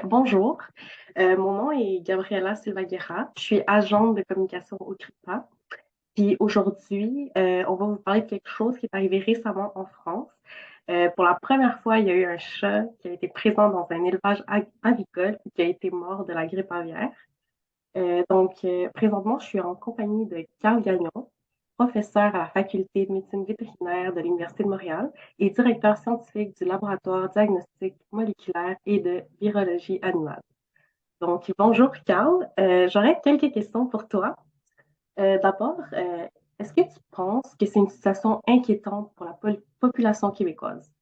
Bonjour. Mon nom est Gabriela Silvaguerra. Je suis agente de communication au CRIPA. Puis aujourd'hui, on va vous parler de quelque chose qui est arrivé récemment en France. Pour la première fois, il y a eu un chat qui a été présent dans un élevage avicole et qui a été mort de la grippe aviaire. Présentement, je suis en compagnie de Carl Gagnon, professeur à la faculté de médecine vétérinaire de l'Université de Montréal et directeur scientifique du laboratoire diagnostic moléculaire et de virologie animale. Donc, bonjour Carl. J'aurais quelques questions pour toi. Est-ce que tu penses que c'est une situation inquiétante pour la population québécoise?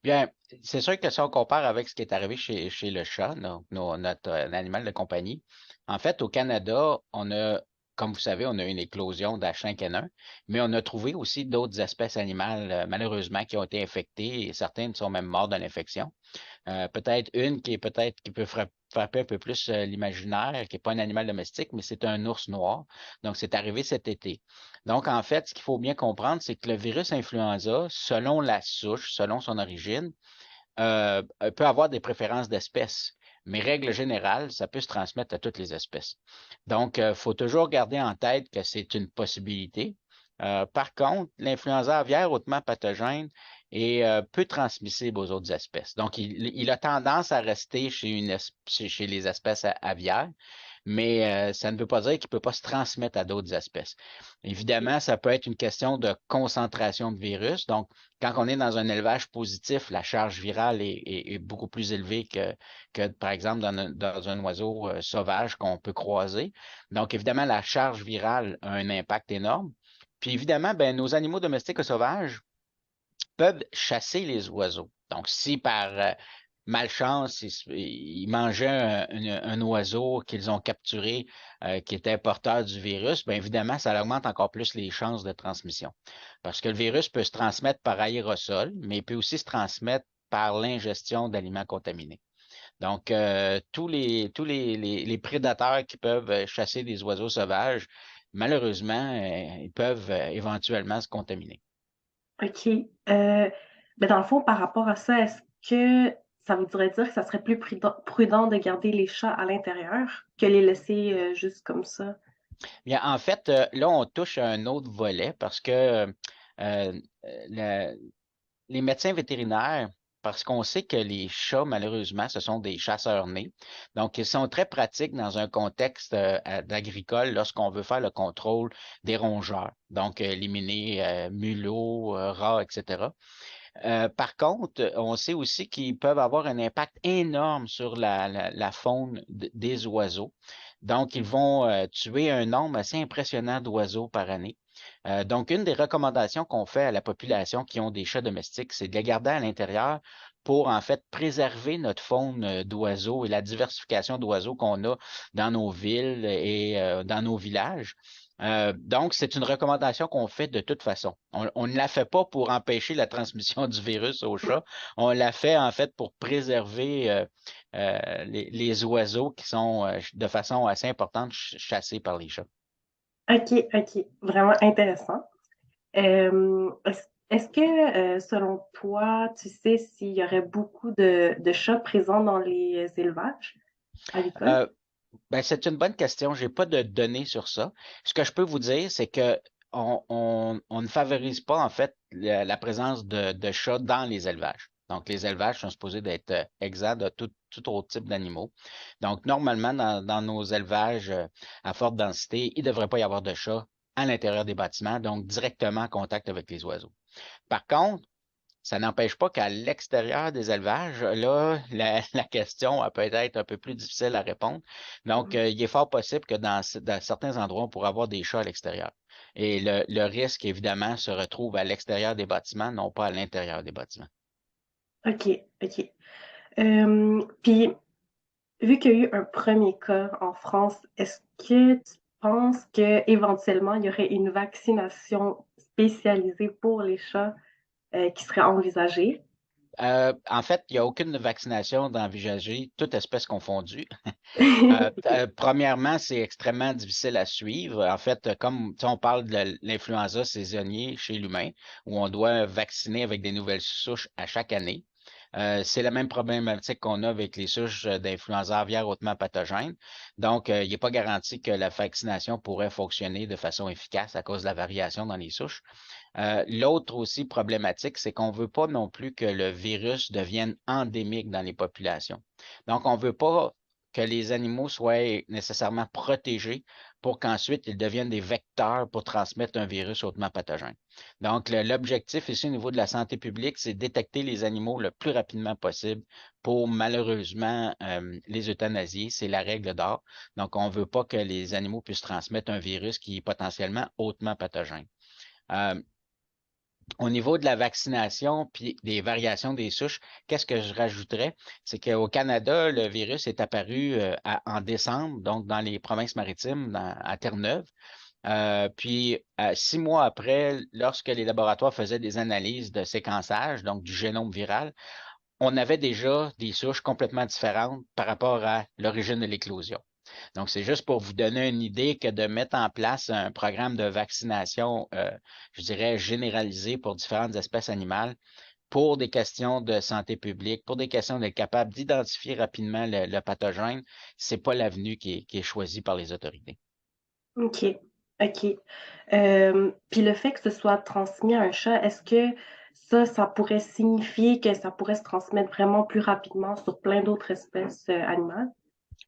Bien, c'est sûr que si on compare avec ce qui est arrivé chez le chat, notre animal de compagnie, en fait, au Canada, comme vous savez, on a eu une éclosion d'H5N1, mais on a trouvé aussi d'autres espèces animales, malheureusement, qui ont été infectées et certaines sont même mortes de l'infection. Peut-être une qui peut frapper un peu plus l'imaginaire, qui n'est pas un animal domestique, mais c'est un ours noir. Donc, c'est arrivé cet été. Donc, en fait, ce qu'il faut bien comprendre, c'est que le virus influenza, selon la souche, selon son origine, peut avoir des préférences d'espèces. Mais règle générale, ça peut se transmettre à toutes les espèces. Donc, il faut toujours garder en tête que c'est une possibilité. Par contre, l'influenza aviaire hautement pathogène est peu transmissible aux autres espèces. Donc, il a tendance à rester chez les espèces aviaires, mais ça ne veut pas dire qu'il ne peut pas se transmettre à d'autres espèces. Évidemment, ça peut être une question de concentration de virus. Donc, quand on est dans un élevage positif, la charge virale est beaucoup plus élevée que, par exemple, dans un oiseau sauvage qu'on peut croiser. Donc, évidemment, la charge virale a un impact énorme. Puis, évidemment, ben, nos animaux domestiques ou sauvages peuvent chasser les oiseaux. Donc, si par malchance, ils mangeaient un oiseau qu'ils ont capturé qui était porteur du virus, bien évidemment, ça augmente encore plus les chances de transmission. Parce que le virus peut se transmettre par aérosol, mais il peut aussi se transmettre par l'ingestion d'aliments contaminés. Donc, tous les prédateurs qui peuvent chasser des oiseaux sauvages, malheureusement, ils peuvent éventuellement se contaminer. OK. Dans le fond, par rapport à ça, est-ce que ça voudrait dire que ça serait plus prudent de garder les chats à l'intérieur que les laisser juste comme ça? Bien, en fait, là, on touche à un autre volet parce que euh, le- les médecins vétérinaires, parce qu'on sait que les chats, malheureusement, ce sont des chasseurs nés. Donc, ils sont très pratiques dans un contexte d'agricole lorsqu'on veut faire le contrôle des rongeurs. Donc, éliminer mulots, rats, etc. Par contre, on sait aussi qu'ils peuvent avoir un impact énorme sur la faune des oiseaux. Donc, ils vont tuer un nombre assez impressionnant d'oiseaux par année. Donc, une des recommandations qu'on fait à la population qui ont des chats domestiques, c'est de les garder à l'intérieur pour en fait préserver notre faune d'oiseaux et la diversification d'oiseaux qu'on a dans nos villes et dans nos villages. Donc, c'est une recommandation qu'on fait de toute façon. On ne la fait pas pour empêcher la transmission du virus aux chats. On la fait en fait pour préserver les oiseaux qui sont de façon assez importante chassés par les chats. OK, OK. Vraiment intéressant. Est-ce que, selon toi, tu sais s'il y aurait beaucoup de chats présents dans les élevages avicoles? Euh, Ben, c'est une bonne question. J'ai pas de données sur ça. Ce que je peux vous dire, c'est que on ne favorise pas en fait la présence de chats dans les élevages. Donc, les élevages sont supposés d'être exempts de tout autre type d'animaux. Donc, normalement, dans nos élevages à forte densité, il ne devrait pas y avoir de chats à l'intérieur des bâtiments, donc directement en contact avec les oiseaux. Par contre, ça n'empêche pas qu'à l'extérieur des élevages, là, la question elle peut être un peu plus difficile à répondre. Donc, il est fort possible que dans certains endroits, on pourrait avoir des chats à l'extérieur. Et le risque, évidemment, se retrouve à l'extérieur des bâtiments, non pas à l'intérieur des bâtiments. OK, OK. Puis, vu qu'il y a eu un premier cas en France, est-ce que tu penses qu'éventuellement, il y aurait une vaccination spécialisée pour les chats qui serait envisagée? En fait, il n'y a aucune vaccination d'envisager, toute espèce confondue. OK. Premièrement, c'est extrêmement difficile à suivre. En fait, comme tu sais, on parle de l'influenza saisonnier chez l'humain, où on doit vacciner avec des nouvelles souches à chaque année. C'est la même problématique qu'on a avec les souches d'influenza aviaire hautement pathogène. Donc, il n'est pas garanti que la vaccination pourrait fonctionner de façon efficace à cause de la variation dans les souches. L'autre aussi problématique, c'est qu'on ne veut pas non plus que le virus devienne endémique dans les populations. Donc, on ne veut pas que les animaux soient nécessairement protégés pour qu'ensuite ils deviennent des vecteurs pour transmettre un virus hautement pathogène. Donc, l'objectif ici au niveau de la santé publique, c'est de détecter les animaux le plus rapidement possible pour malheureusement les euthanasier. C'est la règle d'or. Donc, on ne veut pas que les animaux puissent transmettre un virus qui est potentiellement hautement pathogène. Euh, Au niveau de la vaccination puis des variations des souches, qu'est-ce que je rajouterais? C'est qu'au Canada, le virus est apparu en décembre, donc dans les provinces maritimes, à Terre-Neuve. Puis, 6 mois après, lorsque les laboratoires faisaient des analyses de séquençage, donc du génome viral, on avait déjà des souches complètement différentes par rapport à l'origine de l'éclosion. Donc, c'est juste pour vous donner une idée que de mettre en place un programme de vaccination, je dirais, généralisé pour différentes espèces animales, pour des questions de santé publique, pour des questions d'être capable d'identifier rapidement le pathogène, c'est pas l'avenue qui est choisie par les autorités. OK, OK. Puis le fait que ce soit transmis à un chat, est-ce que ça pourrait signifier que ça pourrait se transmettre vraiment plus rapidement sur plein d'autres espèces, animales?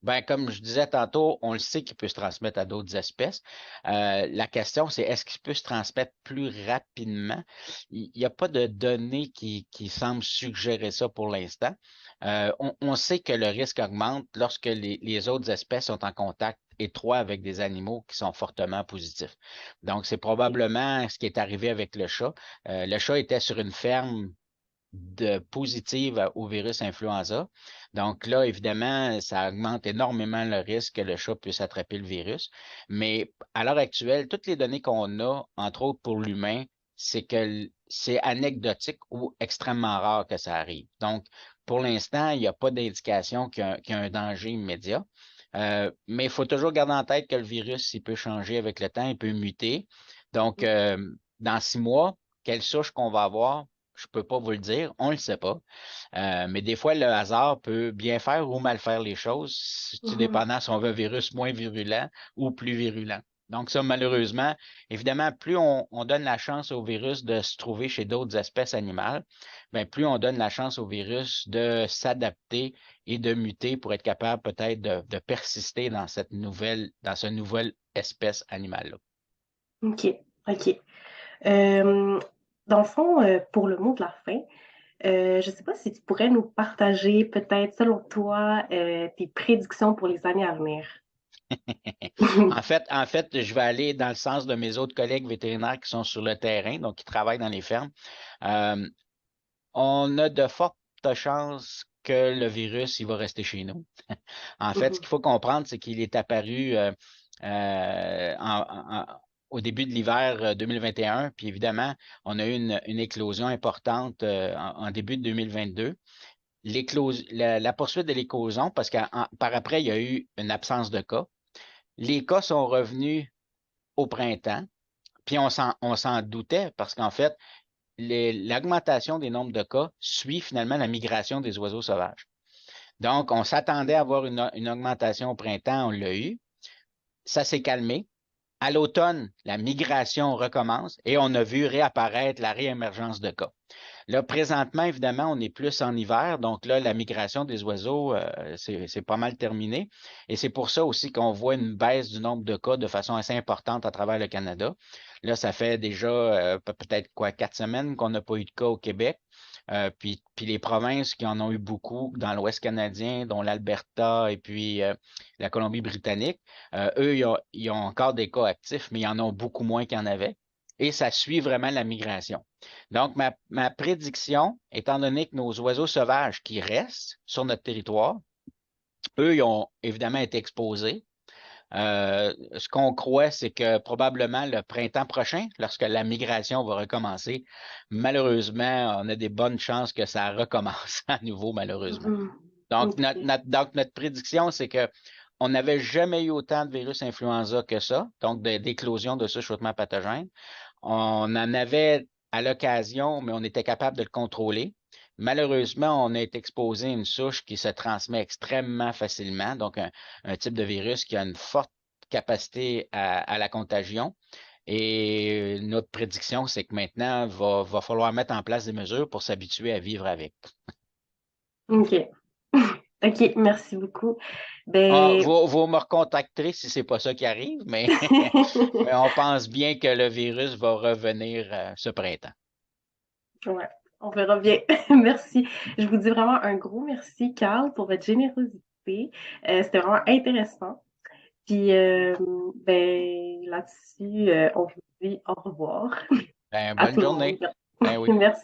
Ben, comme je disais tantôt, on le sait qu'il peut se transmettre à d'autres espèces. La question, c'est est-ce qu'il peut se transmettre plus rapidement? Il n'y a pas de données qui semblent suggérer ça pour l'instant. On sait que le risque augmente lorsque les autres espèces sont en contact étroit avec des animaux qui sont fortement positifs. Donc, c'est OK. probablement ce qui est arrivé avec le chat. Le chat était sur une ferme positive au virus influenza. Donc là, évidemment, ça augmente énormément le risque que le chat puisse attraper le virus. Mais à l'heure actuelle, toutes les données qu'on a, entre autres pour l'humain, c'est que c'est anecdotique ou extrêmement rare que ça arrive. Donc, pour l'instant, il n'y a pas d'indication qu'il y a un danger immédiat. Mais il faut toujours garder en tête que le virus, il peut changer avec le temps, il peut muter. Donc, dans 6 mois, quelle souche qu'on va avoir, je peux pas vous le dire, on le sait pas. Mais des fois, le hasard peut bien faire ou mal faire les choses, tout Mmh. dépendant si on veut un virus moins virulent ou plus virulent. Donc ça, malheureusement, évidemment, plus on donne la chance au virus de se trouver chez d'autres espèces animales, bien, plus on donne la chance au virus de s'adapter et de muter pour être capable peut-être de persister dans dans ce nouvelle espèce animale-là. OK, OK. Hem, Dans le fond, pour le mot de la fin, je ne sais pas si tu pourrais nous partager peut-être, selon toi, tes prédictions pour les années à venir? En fait, je vais aller dans le sens de mes autres collègues vétérinaires qui sont sur le terrain, donc qui travaillent dans les fermes. Euh, on a de fortes chances que le virus, il va rester chez nous. En fait, ce Mmh. qu'il faut comprendre, c'est qu'il est apparu au début de l'hiver 2021, puis évidemment, on a eu une éclosion importante en début de 2022. La poursuite de l'éclosion, parce que par après, il y a eu une absence de cas. Les cas sont revenus au printemps, puis on s'en doutait parce qu'en fait, l'augmentation des nombres de cas suit finalement la migration des oiseaux sauvages. Donc, on s'attendait à avoir une augmentation au printemps, on l'a eu. Ça s'est calmé. À l'automne, la migration recommence et on a vu réapparaître la réémergence de cas. Là, présentement, évidemment, on est plus en hiver, donc là, la migration des oiseaux, c'est pas mal terminé. Et c'est pour ça aussi qu'on voit une baisse du nombre de cas de façon assez importante à travers le Canada. Là, ça fait déjà peut-être quoi, 4 semaines qu'on n'a pas eu de cas au Québec. Puis les provinces qui en ont eu beaucoup dans l'Ouest canadien, dont l'Alberta et puis la Colombie-Britannique, eux, ils ont encore des cas actifs, mais ils en ont beaucoup moins qu'il y en avait. Et ça suit vraiment la migration. Donc, ma prédiction, étant donné que nos oiseaux sauvages qui restent sur notre territoire, eux, ils ont évidemment été exposés. Ce qu'on croit, c'est que probablement le printemps prochain, lorsque la migration va recommencer, malheureusement, on a des bonnes chances que ça recommence à nouveau, malheureusement. Mmh. Donc, OK. donc, notre prédiction, c'est que on n'avait jamais eu autant de virus influenza que ça, donc d'éclosion de souches hautement pathogènes. On en avait à l'occasion, mais on était capable de le contrôler. Malheureusement, on est exposé à une souche qui se transmet extrêmement facilement, donc un type de virus qui a une forte capacité à la contagion. Et notre prédiction, c'est que maintenant, va falloir mettre en place des mesures pour s'habituer à vivre avec. OK. OK, merci beaucoup. Ah, Ben, vous me recontacterez si c'est pas ça qui arrive, mais, mais on pense bien que le virus va revenir ce printemps. ouais, on verra bien. Merci. Je vous dis vraiment un gros merci, Carl, pour votre générosité. C'était vraiment intéressant. Puis, ben, là-dessus, on vous dit au revoir Ben, à bonne tout le monde. journée. Ben oui. Merci.